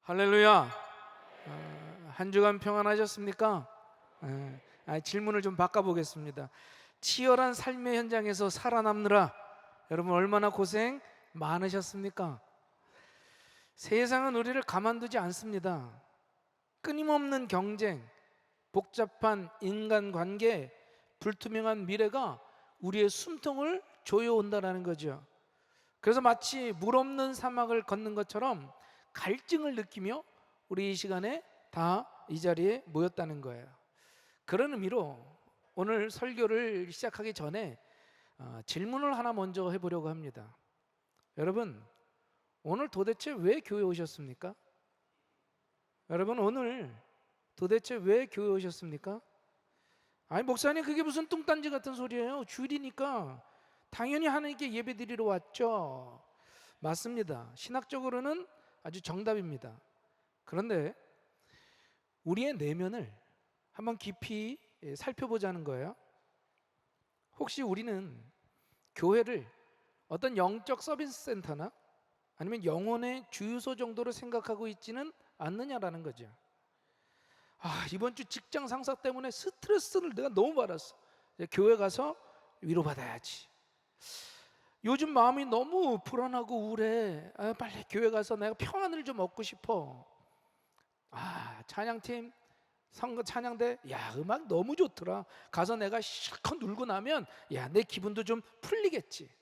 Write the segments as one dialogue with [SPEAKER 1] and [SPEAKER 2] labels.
[SPEAKER 1] 할렐루야. 한 주간 평안하셨습니까? 질문을 좀 바꿔보겠습니다. 치열한 삶의 현장에서 살아남느라 여러분 얼마나 고생 많으셨습니까? 세상은 우리를 가만두지 않습니다. 끊임없는 경쟁, 복잡한 인간관계, 불투명한 미래가 우리의 숨통을 조여온다는 거죠. 그래서 마치 물 없는 사막을 걷는 것처럼 갈증을 느끼며 우리 이 시간에 다 이 자리에 모였다는 거예요. 그런 의미로 오늘 설교를 시작하기 전에 질문을 하나 먼저 해보려고 합니다. 여러분, 오늘 도대체 왜 교회 오셨습니까? 여러분, 오늘 도대체 왜 교회 오셨습니까? 아니, 목사님, 그게 무슨 뚱딴지 같은 소리예요. 주일이니까 당연히 하나님께 예배드리러 왔죠. 맞습니다. 신학적으로는 아주 정답입니다. 그런데 우리의 내면을 한번 깊이 살펴보자는 거예요. 혹시 우리는 교회를 어떤 영적 서비스 센터나 아니면 영혼의 주유소 정도로 생각하고 있지는 않느냐라는 거죠. 이번 주 직장 상사 때문에 스트레스를 내가 너무 받았어. 교회 가서 위로받아야지. 요즘 마음이 너무 불안하고 우울해. 빨리 교회 가서 내가 평안을 좀 얻고 싶어. 찬양팀 선거 찬양대, 음악 너무 좋더라. 가서 내가 실컷 놀고 나면 내 기분도 좀 풀리겠지.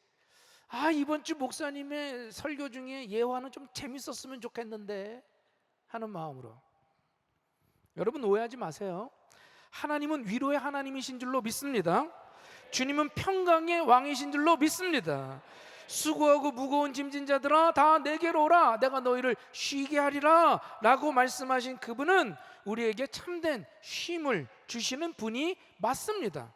[SPEAKER 1] 이번 주 목사님의 설교 중에 예화는 좀 재밌었으면 좋겠는데 하는 마음으로. 여러분, 오해하지 마세요. 하나님은 위로의 하나님이신 줄로 믿습니다. 주님은 평강의 왕이신 줄로 믿습니다. 수고하고 무거운 짐진 자들아 다 내게로 오라, 내가 너희를 쉬게 하리라 라고 말씀하신 그분은 우리에게 참된 쉼을 주시는 분이 맞습니다.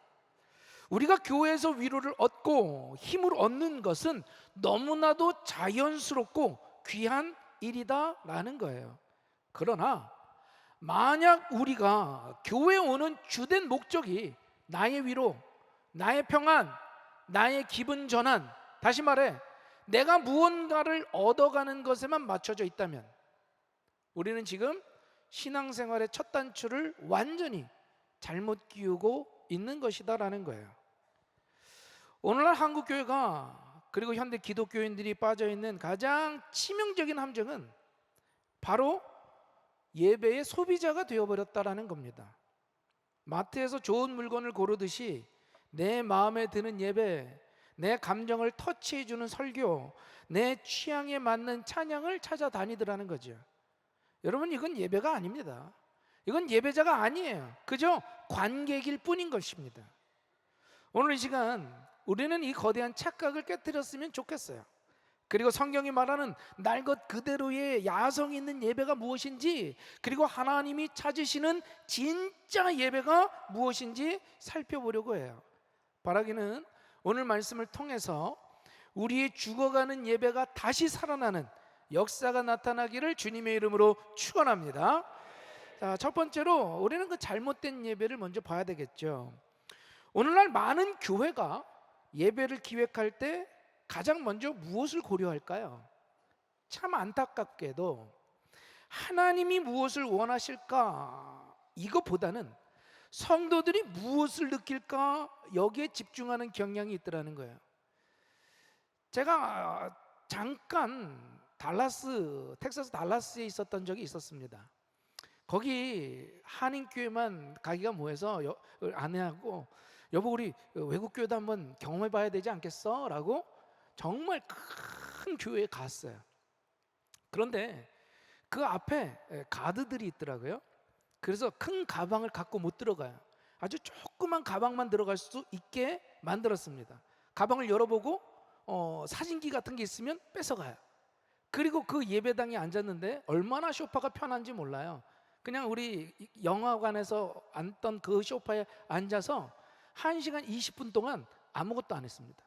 [SPEAKER 1] 우리가 교회에서 위로를 얻고 힘을 얻는 것은 너무나도 자연스럽고 귀한 일이다 라는 거예요. 그러나 만약 우리가 교회에 오는 주된 목적이 나의 위로, 나의 평안, 나의 기분 전환, 다시 말해 내가 무언가를 얻어가는 것에만 맞춰져 있다면 우리는 지금 신앙생활의 첫 단추를 완전히 잘못 끼우고 있는 것이다라는 거예요. 오늘날 한국교회가 그리고 현대 기독교인들이 빠져있는 가장 치명적인 함정은 바로 예배의 소비자가 되어버렸다라는 겁니다. 마트에서 좋은 물건을 고르듯이 내 마음에 드는 예배, 내 감정을 터치해주는 설교, 내 취향에 맞는 찬양을 찾아다니더라는 거죠. 여러분, 이건 예배가 아닙니다. 이건 예배자가 아니에요. 그저 관객일 뿐인 것입니다. 오늘 이 시간 우리는 이 거대한 착각을 깨뜨렸으면 좋겠어요. 그리고 성경이 말하는 날 것 그대로의 야성 있는 예배가 무엇인지, 그리고 하나님이 찾으시는 진짜 예배가 무엇인지 살펴보려고 해요. 바라기는 오늘 말씀을 통해서 우리의 죽어가는 예배가 다시 살아나는 역사가 나타나기를 주님의 이름으로 축원합니다. 자, 첫 번째로 우리는 그 잘못된 예배를 먼저 봐야 되겠죠. 오늘날 많은 교회가 예배를 기획할 때 가장 먼저 무엇을 고려할까요? 참 안타깝게도 하나님이 무엇을 원하실까 이것보다는 성도들이 무엇을 느낄까 여기에 집중하는 경향이 있더라는 거예요. 제가 잠깐 텍사스 달라스에 있었던 적이 있었습니다. 거기 한인교회만 가기가 뭐해서 아내하고 여보, 우리 외국교회도 한번 경험해 봐야 되지 않겠어? 라고 정말 큰 교회에 갔어요. 그런데 그 앞에 가드들이 있더라고요. 그래서 큰 가방을 갖고 못 들어가요. 아주 조그만 가방만 들어갈 수 있게 만들었습니다. 가방을 열어보고 사진기 같은 게 있으면 뺏어가요. 그리고 그 예배당에 앉았는데 얼마나 소파가 편한지 몰라요. 그냥 우리 영화관에서 앉던 그 소파에 앉아서 1시간 20분 동안 아무것도 안 했습니다.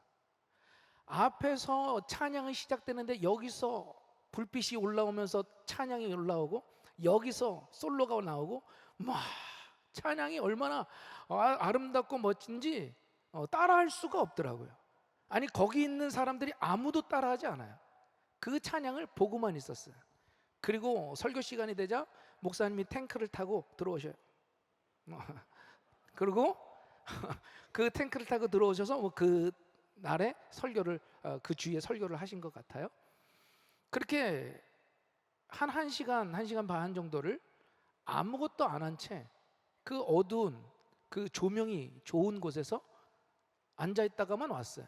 [SPEAKER 1] 앞에서 찬양이 시작되는데 여기서 불빛이 올라오면서 찬양이 올라오고, 여기서 솔로가 나오고, 찬양이 얼마나 아름답고 멋진지 따라할 수가 없더라고요. 아니, 거기 있는 사람들이 아무도 따라하지 않아요. 그 찬양을 보고만 있었어요. 그리고 설교 시간이 되자 목사님이 탱크를 타고 들어오셔요. 그리고 그 탱크를 타고 들어오셔서 그 날에 설교를 그 주에 설교를 하신 것 같아요. 그렇게 한 1시간, 1시간 반 정도를 아무것도 안 한 채 그 어두운 그 조명이 좋은 곳에서 앉아 있다가만 왔어요.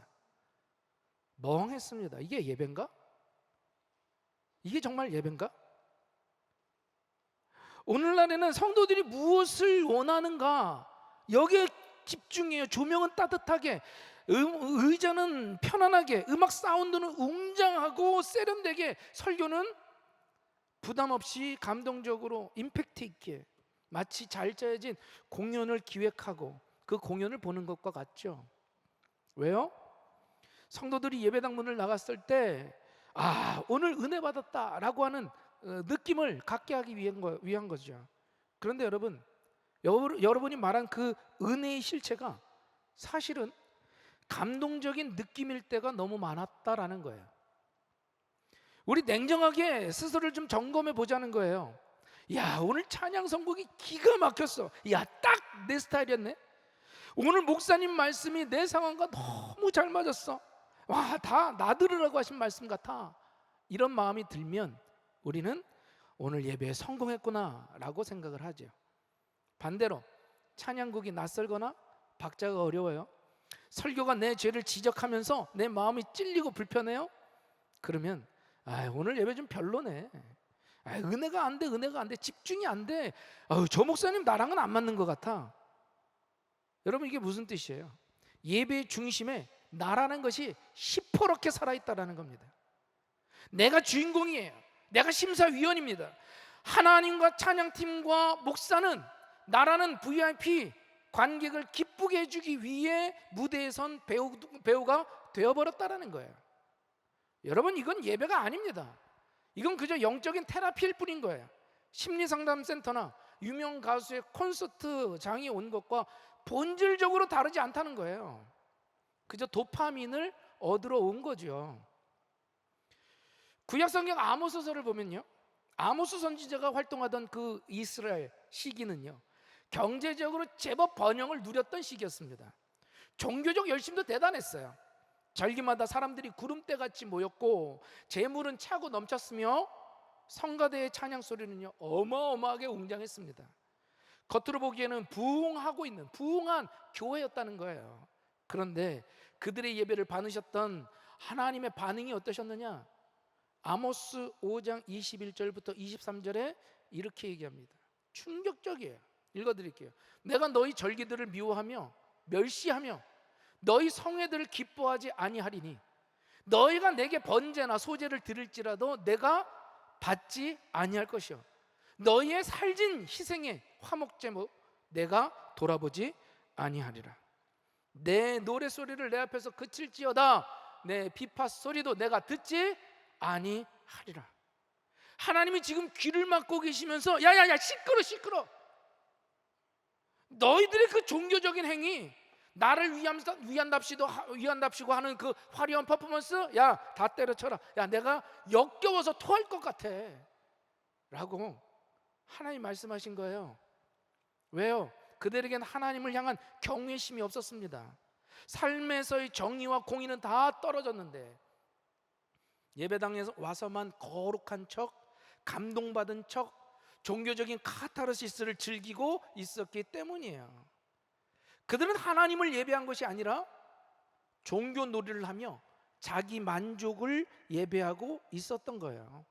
[SPEAKER 1] 멍했습니다. 이게 예배인가? 이게 정말 예배인가? 오늘날에는 성도들이 무엇을 원하는가 여기에 집중해요. 조명은 따뜻하게, 의자는 편안하게, 음악 사운드는 웅장하고 세련되게, 설교는 부담 없이 감동적으로 임팩트 있게 마치 잘 짜여진 공연을 기획하고 그 공연을 보는 것과 같죠. 왜요? 성도들이 예배당 문을 나갔을 때 오늘 은혜 받았다라고 하는 느낌을 갖게 하기 위한 거죠. 그런데 여러분이 말한 그 은혜의 실체가 사실은 감동적인 느낌일 때가 너무 많았다라는 거예요. 우리 냉정하게 스스로를 좀 점검해 보자는 거예요. 야, 오늘 찬양 선곡이 기가 막혔어. 야, 딱 내 스타일이었네. 오늘 목사님 말씀이 내 상황과 너무 잘 맞았어. 와, 다 나 들으라고 하신 말씀 같아. 이런 마음이 들면 우리는 오늘 예배에 성공했구나 라고 생각을 하죠. 반대로 찬양곡이 낯설거나 박자가 어려워요. 설교가 내 죄를 지적하면서 내 마음이 찔리고 불편해요. 그러면 오늘 예배 좀 별로네. 은혜가 안 돼. 집중이 안 돼. 저 목사님 나랑은 안 맞는 것 같아. 여러분, 이게 무슨 뜻이에요? 예배의 중심에 나라는 것이 시퍼렇게 살아있다라는 겁니다. 내가 주인공이에요. 내가 심사위원입니다. 하나님과 찬양팀과 목사는 나라는 VIP 관객을 기쁘게 해주기 위해 무대에 선 배우가 되어버렸다라는 거예요. 여러분, 이건 예배가 아닙니다. 이건 그저 영적인 테라피일 뿐인 거예요. 심리상담센터나 유명 가수의 콘서트장이 온 것과 본질적으로 다르지 않다는 거예요. 그저 도파민을 얻으러 온 거죠. 구약성경 아모스서를 보면요, 아모스 선지자가 활동하던 그 이스라엘 시기는요, 경제적으로 제법 번영을 누렸던 시기였습니다. 종교적 열심도 대단했어요. 절기마다 사람들이 구름대같이 모였고 재물은 차고 넘쳤으며 성가대의 찬양 소리는요 어마어마하게 웅장했습니다. 겉으로 보기에는 부흥하고 있는 부흥한 교회였다는 거예요. 그런데 그들의 예배를 받으셨던 하나님의 반응이 어떠셨느냐? 아모스 5장 21절부터 23절에 이렇게 얘기합니다. 충격적이에요. 읽어드릴게요. 내가 너희 절기들을 미워하며 멸시하며 너희 성회들을 기뻐하지 아니하리니 너희가 내게 번제나 소제를 드릴지라도 내가 받지 아니할 것이요 너희의 살진 희생의 화목제목 내가 돌아보지 아니하리라. 내 노래소리를 내 앞에서 그칠지어다 내 비파 소리도 내가 듣지 아니하리라. 하나님이 지금 귀를 막고 계시면서 야야야 시끄러 너희들의 그 종교적인 행위, 나를 위한답시고 하는 그 화려한 퍼포먼스, 야 다 때려쳐라. 야 내가 역겨워서 토할 것 같아 라고 하나님 말씀하신 거예요. 왜요? 그들에겐 하나님을 향한 경외심이 없었습니다. 삶에서의 정의와 공의는 다 떨어졌는데 예배당에서 와서만 거룩한 척, 감동받은 척, 종교적인 카타르시스를 즐기고 있었기 때문이에요. 그들은 하나님을 예배한 것이 아니라 종교 놀이를 하며 자기 만족을 예배하고 있었던 거예요.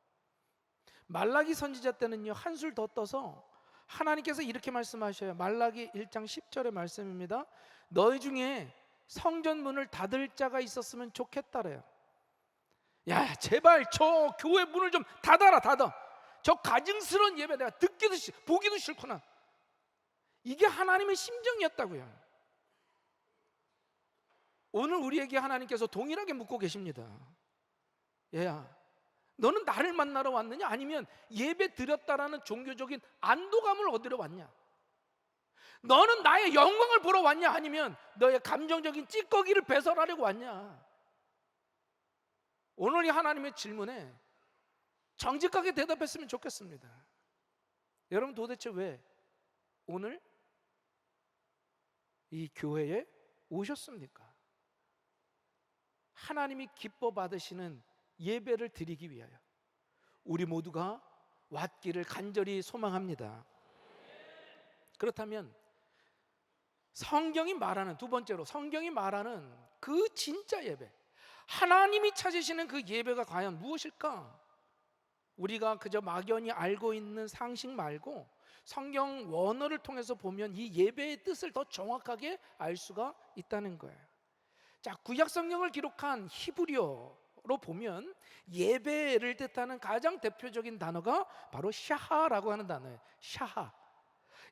[SPEAKER 1] 말라기 선지자 때는요 한술 더 떠서 하나님께서 이렇게 말씀하셔요. 말라기 1장 10절의 말씀입니다. 너희 중에 성전 문을 닫을 자가 있었으면 좋겠다래요. 야 제발 저 교회 문을 좀 닫아. 저 가증스러운 예배 내가 듣기도 보기도 싫구나. 이게 하나님의 심정이었다고요. 오늘 우리에게 하나님께서 동일하게 묻고 계십니다. 얘야 너는 나를 만나러 왔느냐 아니면 예배 드렸다라는 종교적인 안도감을 얻으러 왔냐? 너는 나의 영광을 보러 왔냐 아니면 너의 감정적인 찌꺼기를 배설하려고 왔냐? 오늘 이 하나님의 질문에 정직하게 대답했으면 좋겠습니다. 여러분, 도대체 왜 오늘 이 교회에 오셨습니까? 하나님이 기뻐 받으시는 예배를 드리기 위하여 우리 모두가 왔기를 간절히 소망합니다. 그렇다면 성경이 말하는, 두 번째로 성경이 말하는 그 진짜 예배, 하나님이 찾으시는 그 예배가 과연 무엇일까? 우리가 그저 막연히 알고 있는 상식 말고 성경 원어를 통해서 보면 이 예배의 뜻을 더 정확하게 알 수가 있다는 거예요. 자, 구약 성경을 기록한 히브리어로 보면 예배를 뜻하는 가장 대표적인 단어가 바로 샤하라고 하는 단어예요. 샤하.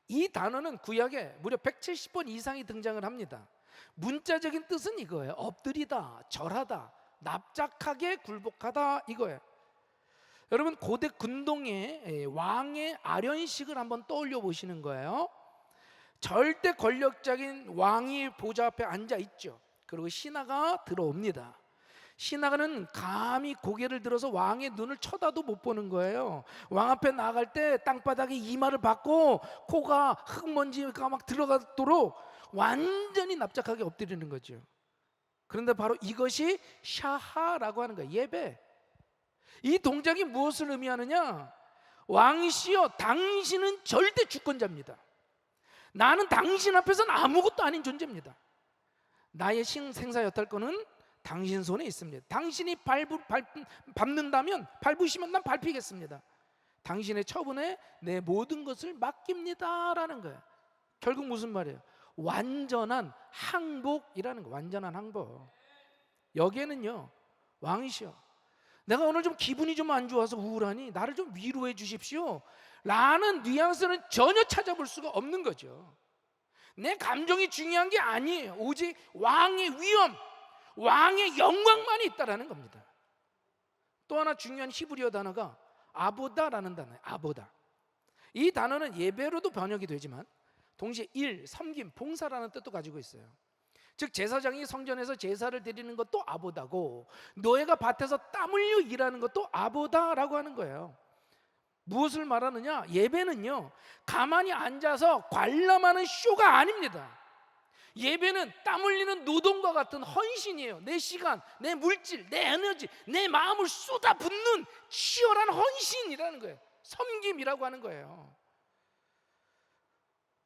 [SPEAKER 1] 이 단어는 구약에 무려 170번 이상이 등장을 합니다. 문자적인 뜻은 이거예요. 엎드리다, 절하다, 납작하게 굴복하다, 이거예요. 여러분, 고대 근동의 왕의 아련식을 한번 떠올려 보시는 거예요. 절대 권력적인 왕이 보좌 앞에 앉아 있죠. 그리고 신하가 들어옵니다. 신하가는 감히 고개를 들어서 왕의 눈을 쳐다도 못 보는 거예요. 왕 앞에 나갈 때 땅바닥에 이마를 박고 코가 흙먼지가 막 들어가도록 완전히 납작하게 엎드리는 거죠. 그런데 바로 이것이 샤하라고 하는 거예요. 예배. 이 동작이 무엇을 의미하느냐? 왕이시여, 당신은 절대 주권자입니다. 나는 당신 앞에서는 아무것도 아닌 존재입니다. 나의 생사 여탈권은 당신 손에 있습니다. 당신이 밟는다면, 밟으시면 난 밟히겠습니다. 당신의 처분에 내 모든 것을 맡깁니다 라는 거예요. 결국 무슨 말이에요? 완전한 항복이라는 거예요. 완전한 항복. 여기에는요, 왕이시여, 내가 오늘 좀 기분이 좀 안 좋아서 우울하니 나를 좀 위로해 주십시오 라는 뉘앙스는 전혀 찾아볼 수가 없는 거죠. 내 감정이 중요한 게 아니에요. 오직 왕의 위엄, 왕의 영광만이 있다라는 겁니다. 또 하나 중요한 히브리어 단어가 아보다라는 단어예요. 아보다. 이 단어는 예배로도 번역이 되지만 동시에 일, 섬김, 봉사라는 뜻도 가지고 있어요. 즉, 제사장이 성전에서 제사를 드리는 것도 아보다고, 노예가 밭에서 땀 흘려 일하는 것도 아보다라고 하는 거예요. 무엇을 말하느냐? 예배는요, 가만히 앉아서 관람하는 쇼가 아닙니다. 예배는 땀 흘리는 노동과 같은 헌신이에요. 내 시간, 내 물질, 내 에너지, 내 마음을 쏟아붓는 치열한 헌신이라는 거예요. 섬김이라고 하는 거예요.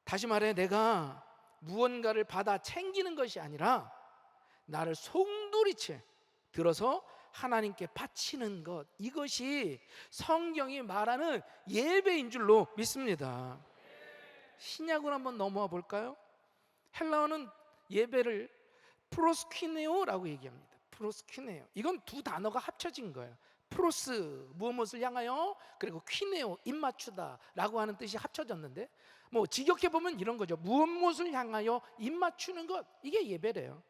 [SPEAKER 1] 다시 말해, 내가 무언가를 받아 챙기는 것이 아니라 나를 송두리째 들어서 하나님께 바치는 것, 이것이 성경이 말하는 예배인 줄로 믿습니다. 신약으로 한번 넘어와 볼까요? 헬라어는 예배를 프로스퀴네오라고 얘기합니다. 프로스퀴네오. 이건 두 단어가 합쳐진 거예요. 프로스, 무엇을 향하여, 그리고 퀴네오, 입맞추다라고 하는 뜻이 합쳐졌는데, 뭐 직역해 보면 이런 거죠. 무엇을 향하여 입맞추는 것, 이게 예배래요.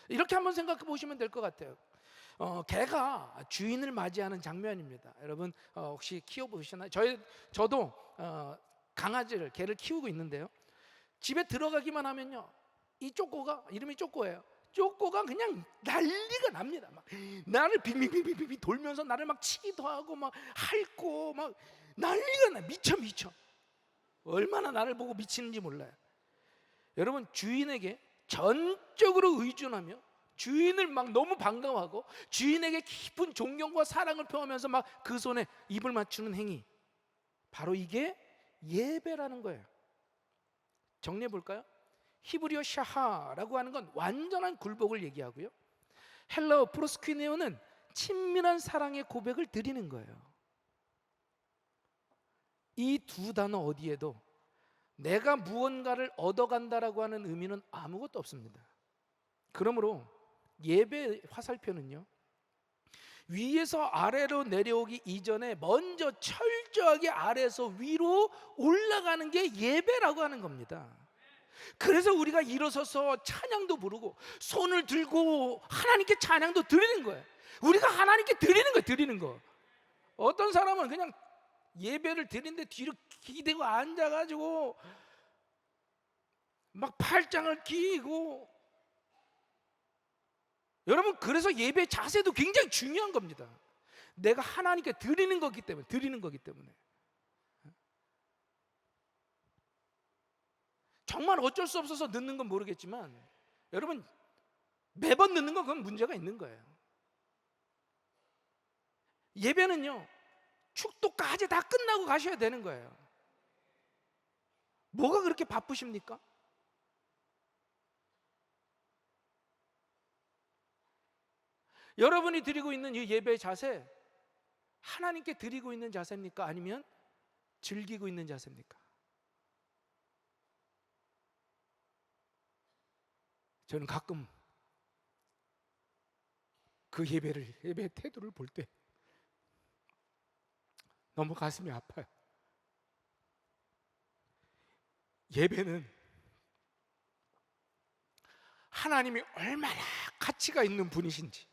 [SPEAKER 1] 이렇게 한번 생각해 보시면 될 것 같아요. 개가 주인을 맞이하는 장면입니다. 여러분 혹시 키워보셨나요? 저도 강아지를, 개를 키우고 있는데요. 집에 들어가기만 하면요, 이 쪼꼬가, 이름이 쪼꼬예요. 쪼꼬가 그냥 난리가 납니다. 막 나를 빙빙빙빙 돌면서 나를 막 치기도 하고 막 핥고 막 난리가 나. 미쳐. 얼마나 나를 보고 미치는지 몰라요. 여러분, 주인에게 전적으로 의존하며 주인을 막 너무 반가워하고 주인에게 깊은 존경과 사랑을 표하면서 막 그 손에 입을 맞추는 행위, 바로 이게 예배라는 거예요. 정리해 볼까요? 히브리어 샤하라고 하는 건 완전한 굴복을 얘기하고요, 헬라어 프로스퀴네오는 친밀한 사랑의 고백을 드리는 거예요. 이 두 단어 어디에도 내가 무언가를 얻어간다라고 하는 의미는 아무것도 없습니다. 그러므로 예배 화살표는요, 위에서 아래로 내려오기 이전에 먼저 철저하게 아래에서 위로 올라가는 게 예배라고 하는 겁니다. 그래서 우리가 일어서서 찬양도 부르고 손을 들고 하나님께 찬양도 드리는 거예요. 우리가 하나님께 드리는 거. 어떤 사람은 그냥 예배를 드리는데 뒤로 기대고 앉아가지고 막 팔짱을 끼고, 여러분, 그래서 예배 자세도 굉장히 중요한 겁니다. 내가 하나님께 드리는 거기 때문에. 정말 어쩔 수 없어서 늦는 건 모르겠지만 여러분, 매번 늦는 건 그건 문제가 있는 거예요. 예배는요, 축도까지 다 끝나고 가셔야 되는 거예요. 뭐가 그렇게 바쁘십니까? 여러분이 드리고 있는 이 예배의 자세, 하나님께 드리고 있는 자세입니까? 아니면 즐기고 있는 자세입니까? 저는 가끔 그 예배의 태도를 볼 때 너무 가슴이 아파요. 예배는 하나님이 얼마나 가치가 있는 분이신지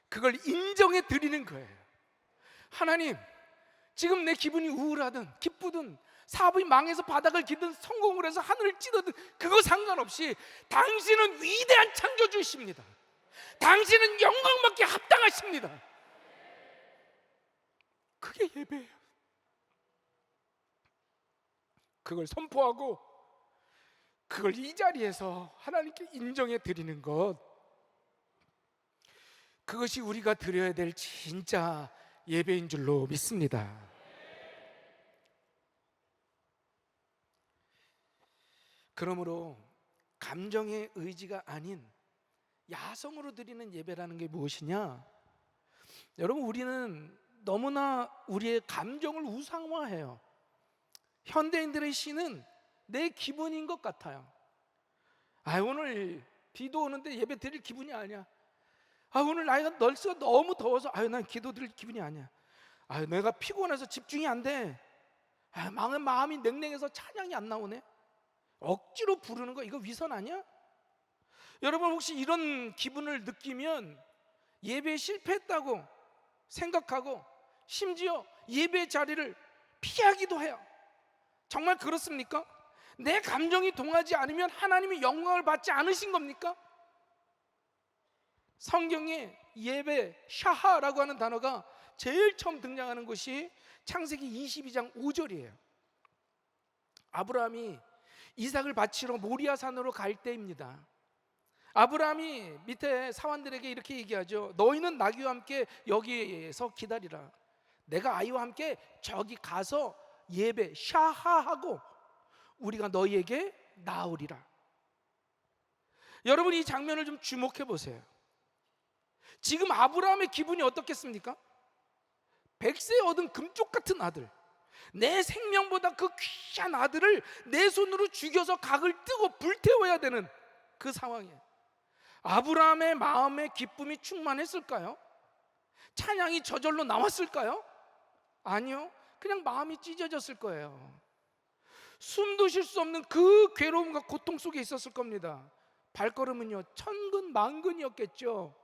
[SPEAKER 1] 그걸 인정해 드리는 거예요. 하나님, 지금 내 기분이 우울하든 기쁘든 사업이 망해서 바닥을 기든 성공을 해서 하늘을 찌르든 그거 상관없이 당신은 위대한 창조주이십니다. 당신은 영광받기 합당하십니다. 그게 예배예요. 그걸 선포하고 그걸 이 자리에서 하나님께 인정해 드리는 것, 그것이 우리가 드려야 될 진짜 예배인 줄로 믿습니다. 그러므로 감정의 의지가 아닌 야성으로 드리는 예배라는 게 무엇이냐? 여러분, 우리는 너무나 우리의 감정을 우상화해요. 현대인들의 시는 내 기분인 것 같아요. 오늘 비도 오는데 예배 드릴 기분이 아니야. 오늘 날씨가 너무 더워서 난 기도 드릴 기분이 아니야. 내가 피곤해서 집중이 안 돼. 마음이 냉랭해서 찬양이 안 나오네. 억지로 부르는 거, 이거 위선 아니야? 여러분, 혹시 이런 기분을 느끼면 예배에 실패했다고 생각하고 심지어 예배 자리를 피하기도 해요. 정말 그렇습니까? 내 감정이 동하지 않으면 하나님이 영광을 받지 않으신 겁니까? 성경에 예배, 샤하라고 하는 단어가 제일 처음 등장하는 것이 창세기 22장 5절이에요. 아브라함이 이삭을 바치러 모리아 산으로 갈 때입니다. 아브라함이 밑에 사환들에게 이렇게 얘기하죠. 너희는 나귀와 함께 여기에서 기다리라. 내가 아이와 함께 저기 가서 예배 샤하하고 우리가 너희에게 나오리라. 여러분, 이 장면을 좀 주목해 보세요. 지금 아브라함의 기분이 어떻겠습니까? 백세 얻은 금쪽 같은 아들, 내 생명보다 그 귀한 아들을 내 손으로 죽여서 각을 뜨고 불태워야 되는 그 상황이에요. 아브라함의 마음에 기쁨이 충만했을까요? 찬양이 저절로 나왔을까요? 아니요. 그냥 마음이 찢어졌을 거예요. 숨도 쉴 수 없는 그 괴로움과 고통 속에 있었을 겁니다. 발걸음은요, 천근만근이었겠죠.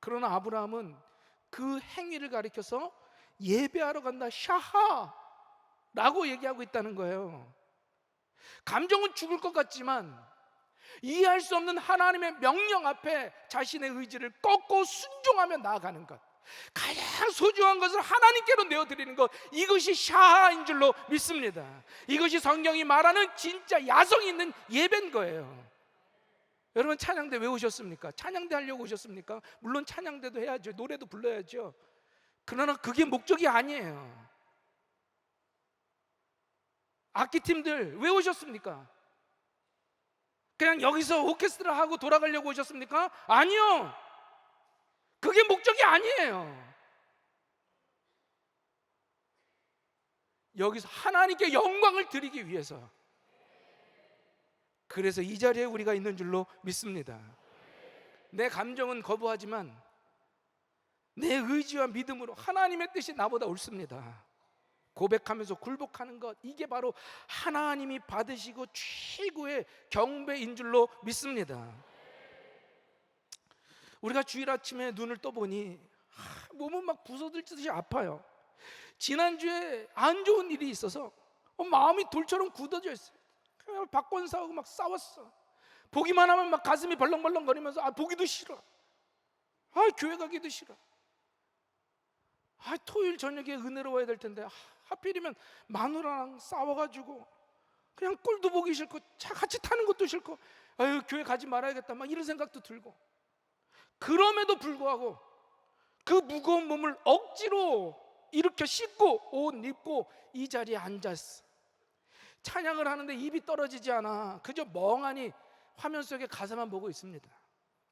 [SPEAKER 1] 그러나 아브라함은 그 행위를 가리켜서 예배하러 간다, 샤하라고 얘기하고 있다는 거예요. 감정은 죽을 것 같지만 이해할 수 없는 하나님의 명령 앞에 자신의 의지를 꺾고 순종하며 나아가는 것, 가장 소중한 것을 하나님께로 내어드리는 것, 이것이 샤하인 줄로 믿습니다. 이것이 성경이 말하는 진짜 야성이 있는 예배인 거예요. 여러분, 찬양대 왜 오셨습니까? 찬양대 하려고 오셨습니까? 물론 찬양대도 해야죠. 노래도 불러야죠. 그러나 그게 목적이 아니에요. 악기팀들 왜 오셨습니까? 그냥 여기서 오케스트라 하고 돌아가려고 오셨습니까? 아니요. 그게 목적이 아니에요. 여기서 하나님께 영광을 드리기 위해서, 그래서 이 자리에 우리가 있는 줄로 믿습니다. 내 감정은 거부하지만 내 의지와 믿음으로 하나님의 뜻이 나보다 옳습니다 고백하면서 굴복하는 것, 이게 바로 하나님이 받으시고 최고의 경배인 줄로 믿습니다. 우리가 주일 아침에 눈을 떠보니 몸은 막 부서질듯이 아파요. 지난주에 안 좋은 일이 있어서 마음이 돌처럼 굳어져 있어요. 박권사하고 막 싸웠어. 보기만 하면 막 가슴이 벌렁벌렁거리면서 보기도 싫어. 교회 가기도 싫어. 토요일 저녁에 은혜로 와야 될 텐데 하필이면 마누라랑 싸워가지고 그냥 꼴도 보기 싫고 차 같이 타는 것도 싫고 아유 교회 가지 말아야겠다 막 이런 생각도 들고, 그럼에도 불구하고 그 무거운 몸을 억지로 일으켜 씻고 옷 입고 이 자리에 앉았어. 찬양을 하는데 입이 떨어지지 않아. 그저 멍하니 화면 속에 가사만 보고 있습니다.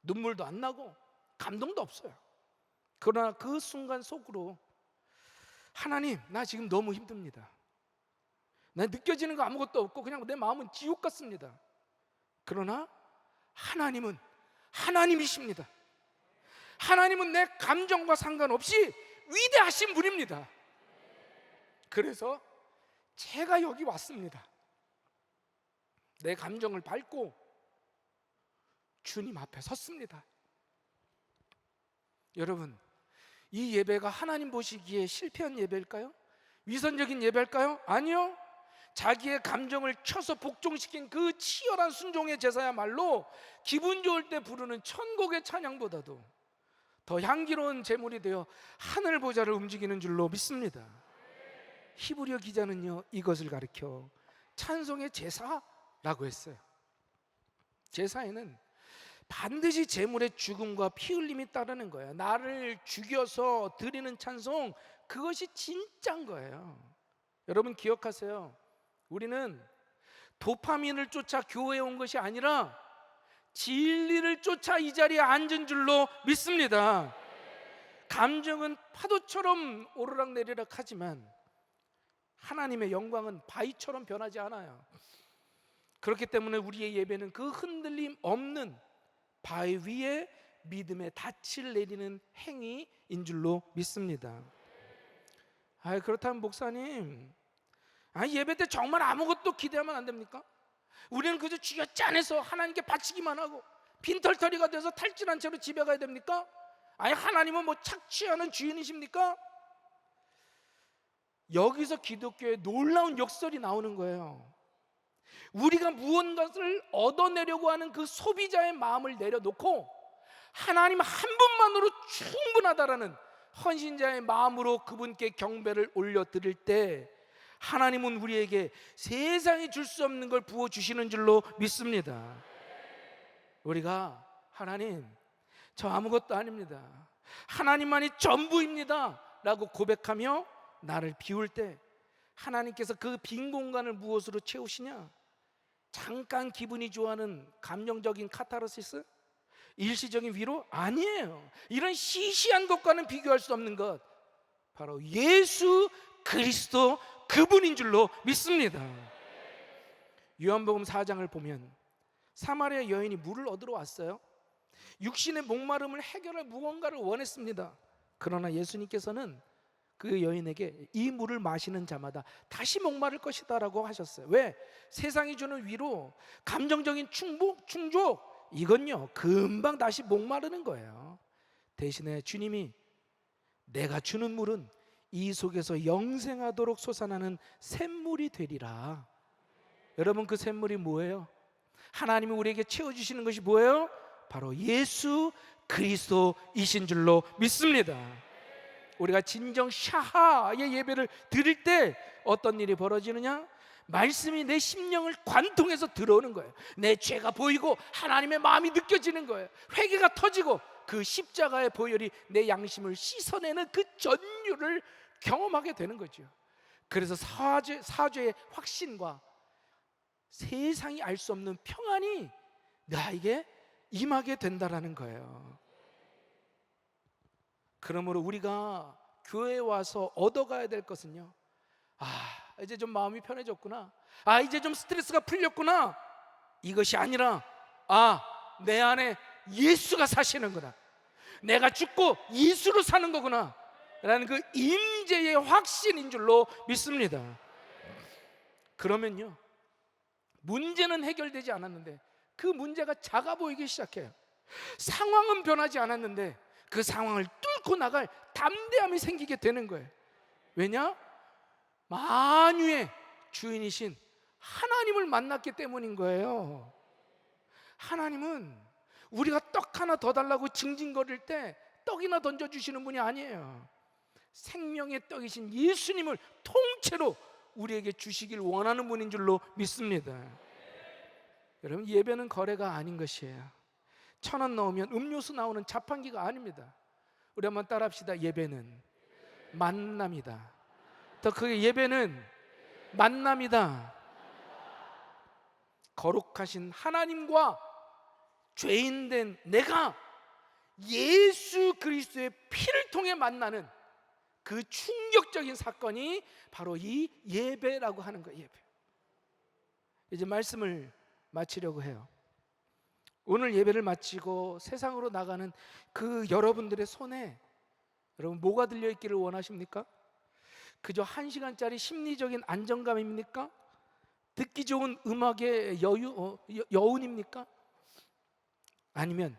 [SPEAKER 1] 눈물도 안 나고 감동도 없어요. 그러나 그 순간 속으로 하나님, 나 지금 너무 힘듭니다. 나 느껴지는 거 아무것도 없고 그냥 내 마음은 지옥 같습니다. 그러나 하나님은 하나님이십니다. 하나님은 내 감정과 상관없이 위대하신 분입니다. 그래서 제가 여기 왔습니다. 내 감정을 밟고 주님 앞에 섰습니다. 여러분, 이 예배가 하나님 보시기에 실패한 예배일까요? 위선적인 예배일까요? 아니요. 자기의 감정을 쳐서 복종시킨 그 치열한 순종의 제사야말로 기분 좋을 때 부르는 천국의 찬양보다도 더 향기로운 제물이 되어 하늘 보좌를 움직이는 줄로 믿습니다. 히브리어 기자는요, 이것을 가리켜 찬송의 제사라고 했어요. 제사에는 반드시 제물의 죽음과 피 흘림이 따르는 거예요. 나를 죽여서 드리는 찬송, 그것이 진짜인 거예요. 여러분 기억하세요. 우리는 도파민을 쫓아 교회에 온 것이 아니라 진리를 쫓아 이 자리에 앉은 줄로 믿습니다. 감정은 파도처럼 오르락내리락 하지만 하나님의 영광은 바위처럼 변하지 않아요. 그렇기 때문에 우리의 예배는 그 흔들림 없는 바위 위에 믿음의 닻을 내리는 행위인 줄로 믿습니다. 그렇다면 목사님, 예배 때 정말 아무것도 기대하면 안 됩니까? 우리는 그저 쥐가 짠해서 하나님께 바치기만 하고 빈털터리가 돼서 탈진한 채로 집에 가야 됩니까? 하나님은 뭐 착취하는 주인이십니까? 여기서 기독교의 놀라운 역설이 나오는 거예요. 우리가 무언가를 얻어내려고 하는 그 소비자의 마음을 내려놓고 하나님 한 분만으로 충분하다라는 헌신자의 마음으로 그분께 경배를 올려드릴 때 하나님은 우리에게 세상이 줄 수 없는 걸 부어주시는 줄로 믿습니다. 우리가 하나님, 저 아무것도 아닙니다, 하나님만이 전부입니다 라고 고백하며 나를 비울 때 하나님께서 그 빈 공간을 무엇으로 채우시냐? 잠깐 기분이 좋아하는 감정적인 카타르시스? 일시적인 위로? 아니에요. 이런 시시한 것과는 비교할 수 없는 것, 바로 예수 그리스도 그분인 줄로 믿습니다. 요한복음 4장을 보면 사마리아 여인이 물을 얻으러 왔어요. 육신의 목마름을 해결할 무언가를 원했습니다. 그러나 예수님께서는 그 여인에게 이 물을 마시는 자마다 다시 목마를 것이다 라고 하셨어요. 왜? 세상이 주는 위로, 감정적인 충족, 이건요 금방 다시 목마르는 거예요. 대신에 주님이 내가 주는 물은 이 속에서 영생하도록 솟아나는 샘물이 되리라. 여러분, 그 샘물이 뭐예요? 하나님이 우리에게 채워주시는 것이 뭐예요? 바로 예수 그리스도이신 줄로 믿습니다. 우리가 진정 샤하의 예배를 드릴 때 어떤 일이 벌어지느냐? 말씀이 내 심령을 관통해서 들어오는 거예요. 내 죄가 보이고 하나님의 마음이 느껴지는 거예요. 회개가 터지고 그 십자가의 보혈이 내 양심을 씻어내는 그 전율을 경험하게 되는 거죠. 그래서 사죄의 확신과 세상이 알 수 없는 평안이 나에게 임하게 된다라는 거예요. 그러므로 우리가 교회에 와서 얻어가야 될 것은요, 이제 좀 마음이 편해졌구나, 이제 좀 스트레스가 풀렸구나, 이것이 아니라 내 안에 예수가 사시는구나, 내가 죽고 예수로 사는 거구나 라는 그 임재의 확신인 줄로 믿습니다. 그러면요, 문제는 해결되지 않았는데 그 문제가 작아 보이기 시작해요. 상황은 변하지 않았는데 그 상황을 뚫고 나갈 담대함이 생기게 되는 거예요. 왜냐? 만유의 주인이신 하나님을 만났기 때문인 거예요. 하나님은 우리가 떡 하나 더 달라고 징징거릴 때 떡이나 던져주시는 분이 아니에요. 생명의 떡이신 예수님을 통째로 우리에게 주시길 원하는 분인 줄로 믿습니다. 여러분, 예배는 거래가 아닌 것이에요. 1,000원 넣으면 음료수 나오는 자판기가 아닙니다. 우리 한번 따라합시다. 예배는 만남이다. 더 크게, 예배는 만남이다. 거룩하신 하나님과 죄인된 내가 예수 그리스도의 피를 통해 만나는 그 충격적인 사건이 바로 이 예배라고 하는 거예요. 예배. 이제 말씀을 마치려고 해요. 오늘 예배를 마치고 세상으로 나가는 그 여러분들의 손에 여러분 뭐가 들려있기를 원하십니까? 그저 1시간짜리 심리적인 안정감입니까? 듣기 좋은 음악의 여운입니까? 아니면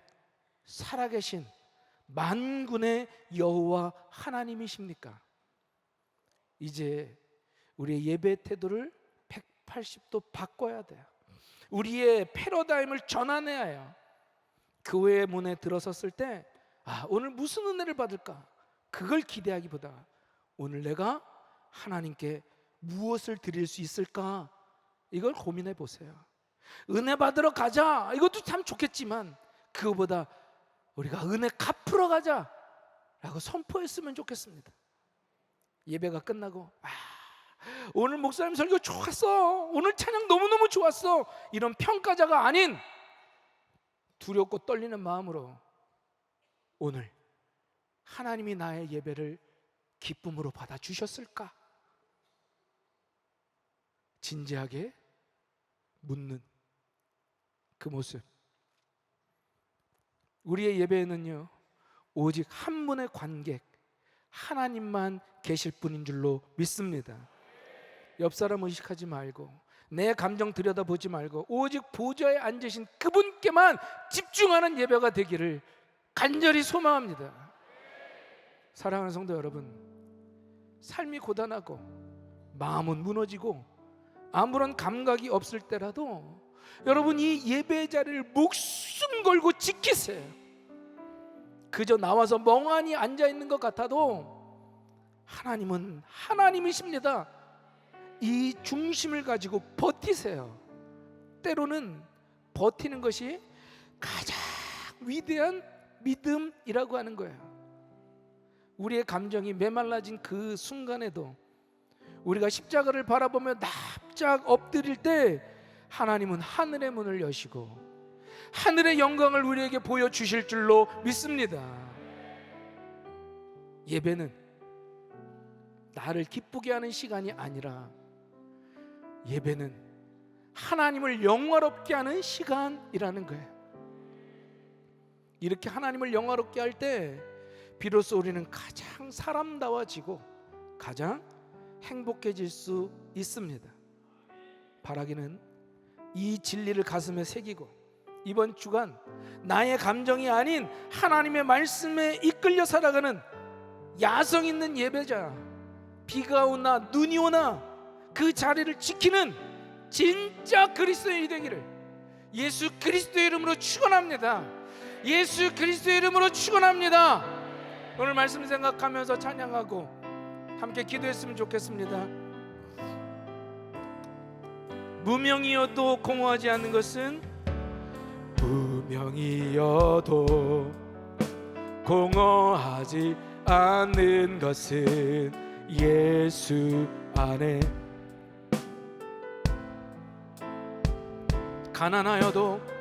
[SPEAKER 1] 살아계신 만군의 여호와 하나님이십니까? 이제 우리의 예배 태도를 180도 바꿔야 돼요. 우리의 패러다임을 전환해야 해요. 교회 문에 들어섰을 때 오늘 무슨 은혜를 받을까? 그걸 기대하기보다 오늘 내가 하나님께 무엇을 드릴 수 있을까? 이걸 고민해 보세요. 은혜 받으러 가자, 이것도 참 좋겠지만 그거보다 우리가 은혜 갚으러 가자 라고 선포했으면 좋겠습니다. 예배가 끝나고 오늘 목사님 설교 좋았어, 오늘 찬양 너무너무 좋았어, 이런 평가자가 아닌 두렵고 떨리는 마음으로 오늘 하나님이 나의 예배를 기쁨으로 받아주셨을까? 진지하게 묻는 그 모습. 우리의 예배에는요, 오직 한 분의 관객 하나님만 계실 분인 줄로 믿습니다. 옆 사람 의식하지 말고 내 감정 들여다보지 말고 오직 보좌에 앉으신 그분께만 집중하는 예배가 되기를 간절히 소망합니다. 사랑하는 성도 여러분, 삶이 고단하고 마음은 무너지고 아무런 감각이 없을 때라도 여러분, 이 예배 자리를 목숨 걸고 지키세요. 그저 나와서 멍하니 앉아있는 것 같아도 하나님은 하나님이십니다. 이 중심을 가지고 버티세요. 때로는 버티는 것이 가장 위대한 믿음이라고 하는 거예요. 우리의 감정이 메말라진 그 순간에도 우리가 십자가를 바라보며 납작 엎드릴 때 하나님은 하늘의 문을 여시고 하늘의 영광을 우리에게 보여주실 줄로 믿습니다. 예배는 나를 기쁘게 하는 시간이 아니라 예배는 하나님을 영화롭게 하는 시간이라는 거예요. 이렇게 하나님을 영화롭게 할 때 비로소 우리는 가장 사람다워지고 가장 행복해질 수 있습니다. 바라기는 이 진리를 가슴에 새기고 이번 주간 나의 감정이 아닌 하나님의 말씀에 이끌려 살아가는 야성 있는 예배자, 비가 오나 눈이 오나 그 자리를 지키는 진짜 그리스도인이 되기를 예수 그리스도의 이름으로 축원합니다. 예수 그리스도의 이름으로 축원합니다. 오늘 말씀 생각하면서 찬양하고 함께 기도했으면 좋겠습니다. 무명이어도 공허하지 않는 것은, 무명이어도 공허하지 않는 것은 예수 안에, 가난하여도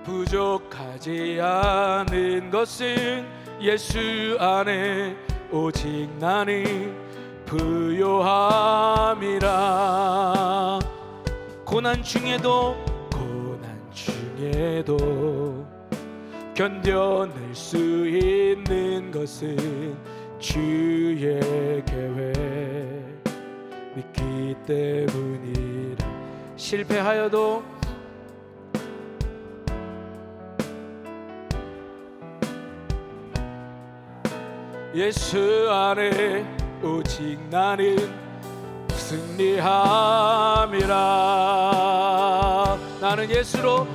[SPEAKER 1] 부족하지 않은 것은 예수 안에 오직 나는 부요함이라. 고난 중에도 견뎌낼 수 있는 것은 주의 계획 믿기 때문이라. 실패하여도 예수 안에 오직 나는 승리함이라. 나는 예수로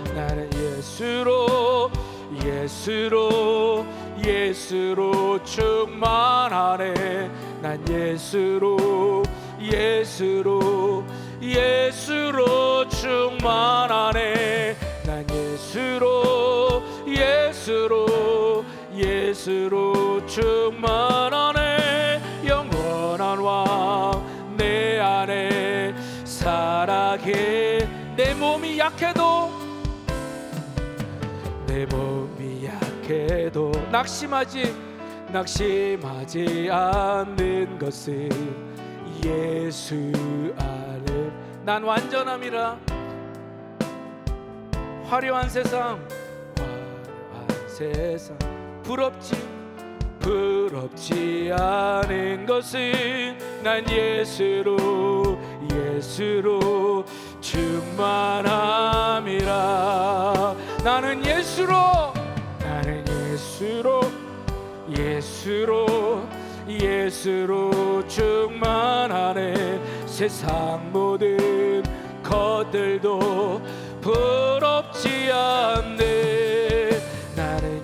[SPEAKER 1] 예수로 충만하네. 난 예수로 충만하네. 난 예수로 충만하네. 영원한 왕 내 안에 살아계. 내 몸이 약해도 낙심하지 않는 것은 예수 안에 난 완전함이라. 화려한 세상 부럽지 않은 것은 난 예수로 충만함이라. 나는 예수로 충만하네. 세상 모든 것들도 부럽지 않네. 나는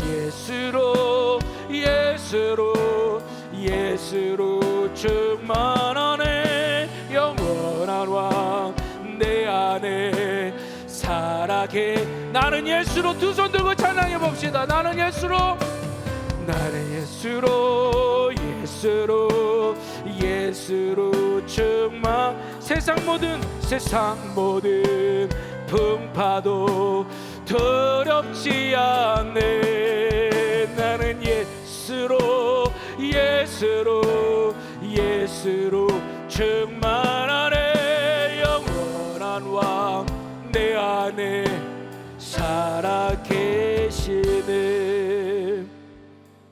[SPEAKER 1] 예수로 충만하네. 영원한 왕 내 안에 살아계. 나는 예수로. 두 손 들고 찬양해 봅시다. 나는 예수로 충만. 세상 모든 풍파도 두렵지 않네. 나는 예수로 충만하네. 영원한 왕 내 안에 살아계시네.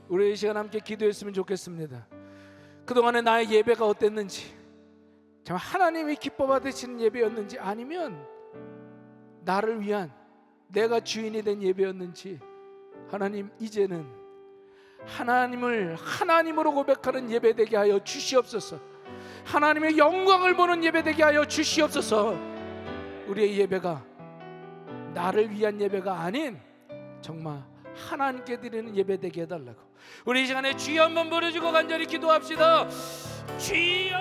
[SPEAKER 1] 우리 이 시간 함께 기도했으면 좋겠습니다. 그동안에 나의 예배가 어땠는지, 정말 하나님이 기뻐 받으시는 예배였는지, 아니면 나를 위한 내가 주인이 된 예배였는지, 하나님 이제는 하나님을 하나님으로 고백하는 예배되게 하여 주시옵소서. 하나님의 영광을 보는 예배되게 하여 주시옵소서. 우리의 예배가 나를 위한 예배가 아닌 정말 하나님께 드리는 예배되게 해달라고. 우리 이 시간에 주여 한번 부르시고 간절히 기도합시다. 주여.